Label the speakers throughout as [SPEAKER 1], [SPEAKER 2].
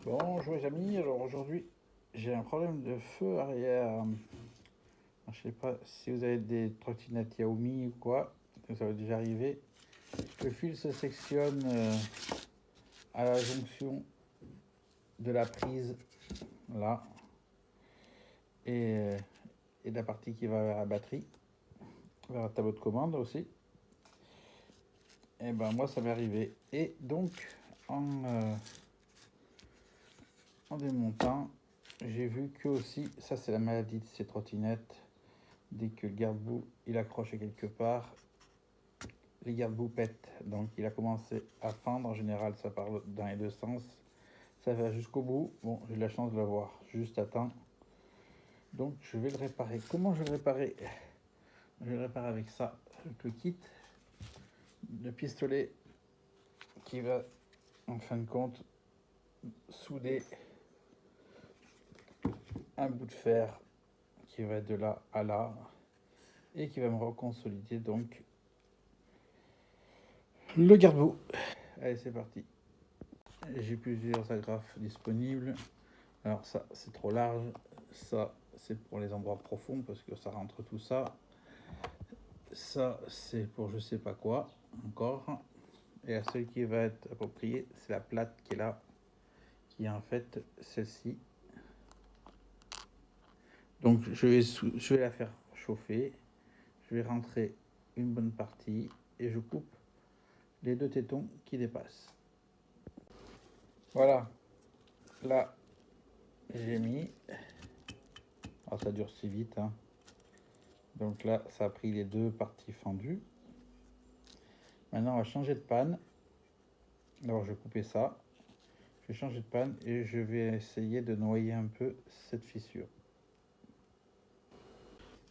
[SPEAKER 1] Bonjour les amis, alors aujourd'hui j'ai un problème de feu arrière. Je sais pas si vous avez des trottinettes Xiaomi ou quoi, ça va déjà arriver. Le fil se sectionne à la jonction de la prise là et de la partie qui va vers la batterie, vers le tableau de commande aussi. Et ben moi ça m'est arrivé et donc en démontant, j'ai vu que aussi, ça c'est la maladie de ces trottinettes, dès que le garde-boue il accroche quelque part, les garde-boue pètent. Donc il a commencé à fendre, en général ça part dans les deux sens, ça va jusqu'au bout. Bon, j'ai eu la chance de l'avoir juste à temps, donc je vais le réparer. Comment je vais le réparer? Je vais le réparer avec ça, avec le kit de pistolet qui va en fin de compte souder un bout de fer qui va de là à là et qui va me reconsolider donc le garde-boue. Allez, c'est parti. J'ai plusieurs agrafes disponibles. Alors ça c'est trop large, ça c'est pour les endroits profonds parce que ça rentre tout ça. Ça c'est pour je sais pas quoi encore. Et la seule qui va être appropriée, c'est la plate qui est là, qui est en fait celle-ci. Donc je vais la faire chauffer, je vais rentrer une bonne partie et je coupe les deux tétons qui dépassent. Voilà, là j'ai mis, alors ça dure si vite, hein. Donc là ça a pris les deux parties fendues. Maintenant on va changer de panne. Alors je vais couper ça, je vais changer de panne et je vais essayer de noyer un peu cette fissure.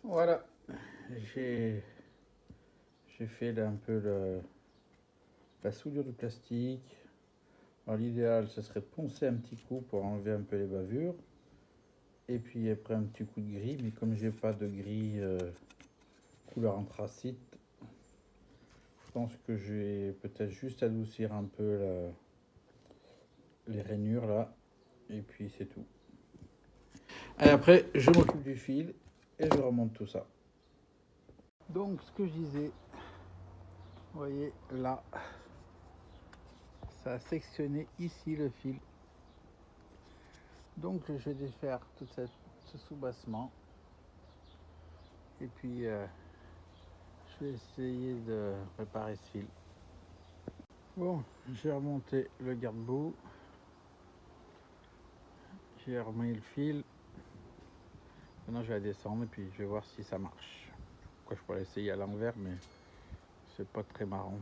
[SPEAKER 1] Voilà, j'ai fait là un peu la soudure du plastique. Alors l'idéal ce serait de poncer un petit coup pour enlever un peu les bavures. Et puis après un petit coup de gris, mais comme j'ai pas de gris couleur anthracite, je pense que je vais peut-être juste adoucir un peu les rainures là, et puis c'est tout. Et après je m'occupe du fil et je remonte tout ça. Donc ce que je disais, vous voyez là, ça a sectionné ici le fil. Donc je vais défaire tout ce soubassement et puis je vais essayer de réparer ce fil. Bon, j'ai remonté le garde-boue, j'ai remis le fil. Maintenant je vais la descendre et puis je vais voir si ça marche. Quoi, je pourrais essayer à l'envers, mais c'est pas très marrant.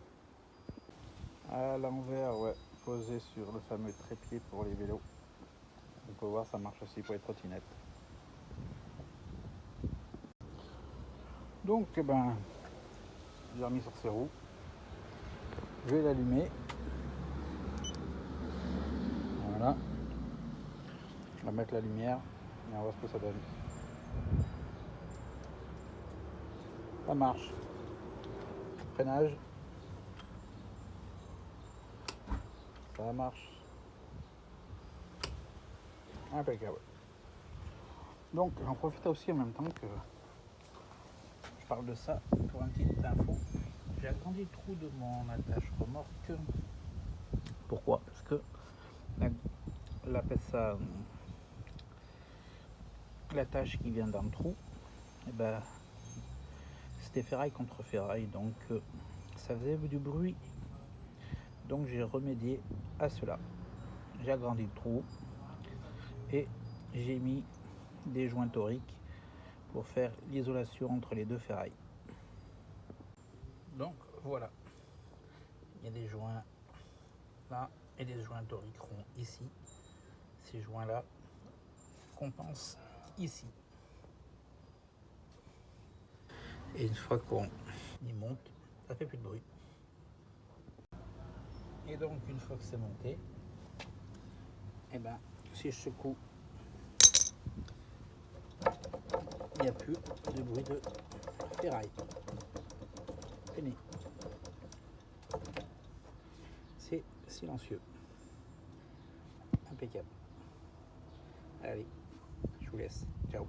[SPEAKER 1] À l'envers, ouais, posé sur le fameux trépied pour les vélos. On peut voir, ça marche aussi pour les trottinettes. Donc, eh ben, j'ai remis sur ses roues. Je vais l'allumer. Voilà. On va mettre la lumière et on va voir ce que ça donne. Ça marche. Freinage. Ça marche. Impeccable. Donc, j'en profite aussi en même temps que je parle de ça pour une petite info. J'ai agrandi le trou de mon attache remorque. Pourquoi? Parce que l'attache qui vient dans le trou, et ben, c'était ferraille contre ferraille, donc ça faisait du bruit. Donc j'ai remédié à cela. J'ai agrandi le trou et j'ai mis des joints toriques pour faire l'isolation entre les deux ferrailles. Donc voilà, il y a des joints là et des joints toriques ronds ici. Ces joints là compensent ici. Et une fois qu'on y monte, ça fait plus de bruit. Et donc une fois que c'est monté, et ben si je secoue, il n'y a plus de bruit de ferraille. Fini. C'est silencieux. Impeccable.
[SPEAKER 2] Allez, je vous laisse. Ciao.